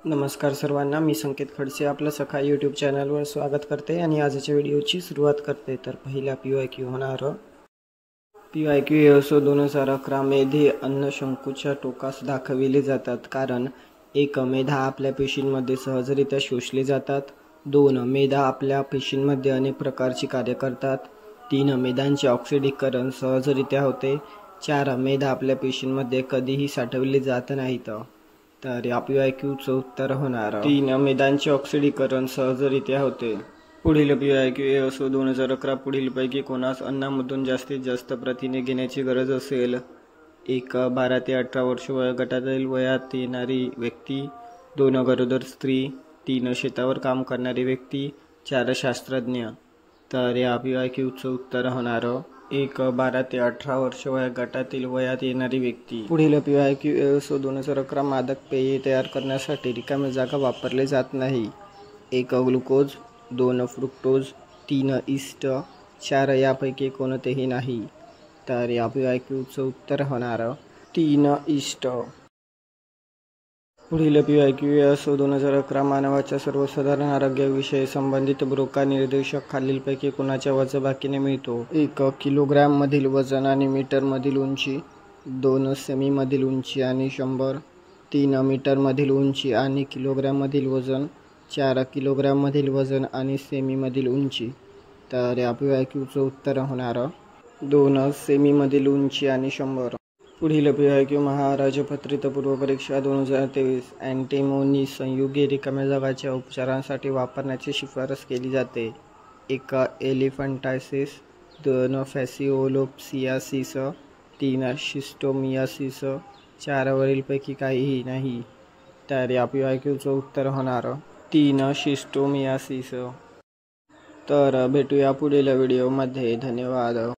नमस्कार सर्वांना, मी संकेत खडसे आपलं सखा यूट्यूब चॅनलवर स्वागत करते आणि आजच्या व्हिडिओची सुरुवात करते. तर पहिला PYQ होणार PYQ असो 2011 मेधे अन्नशंकूच्या टोकास दाखविले जातात, कारण 1. मेधा आपल्या पेशींमध्ये सहजरित्या शोषले जातात. 2. मेधा आपल्या पेशींमध्ये अनेक प्रकारची कार्य करतात. 3. मेधांचे ऑक्सिडीकरण सहजरित्या होते. 4. मेधा आपल्या पेशींमध्ये कधीही साठवले जात नाहीत. तर या PYQचं उत्तर होणार 3. मेधांचे ऑक्सिडीकरण सहजरित्या होते. पुढील PYQ असो 2011 पुढीलपैकी कोणास अन्नामधून जास्तीत जास्त प्रथिने घेण्याची गरज असेल? 1. 12 ते 18 वर्ष वयोगटातील वयात येणारी व्यक्ती. 2. गरोदर स्त्री. 3. शेतावर काम करणारी व्यक्ती. 4. शास्त्रज्ञ. तर या PYQचं उत्तर होणार 1. 12 ते 18 वर्ष वयोगटातील वयात येणारी व्यक्ती. पुढील PYQ असो 2011 मादक पेये तयार करण्यासाठी रिकामी जागा वापरली जात नाही. 1. ग्लुकोज. 2. फ्रुक्टोज. 3. ईस्ट. 4. यापैकी कोणतेही नाही. तर या PYQचं उत्तर होणार 3. ईस्ट. पुढील PYQ असो 2011 मानवाच्या सर्वसाधारण आरोग्याविषयी संबंधित ब्रोका निर्देशक खालीलपैकी कोणाच्या वजबाकीने मिळतो? 1. किलोग्रॅममधील वजन आणि मीटरमधील उंची. 2. सेमीमधील उंची आणि 100. 3. मीटरमधील उंची आणि किलोग्रॅममधील वजन. 4. किलोग्रॅममधील वजन आणि सेमीमधील उंची. तर या PYQचं उत्तर होणार 2. सेमीमधील उंची आणि 100. पुढील PYQ महाराजपत्रित पूर्वपरीक्षा 2023 अँटीमोनी संयुगे रिकाम्या जागाच्या उपचारांसाठी वापरण्याची शिफारस केली जाते. 1. एलिफंटायसिस. 2. फॅसिओलोप्सियासिस. 3. शिस्टोमियासिस. 4 वरीलपैकी काहीही नाही. तर या PYQचं उत्तर होणार 3. शिस्टोमियासिस. तर भेटूया पुढील व्हिडिओमध्ये. धन्यवाद.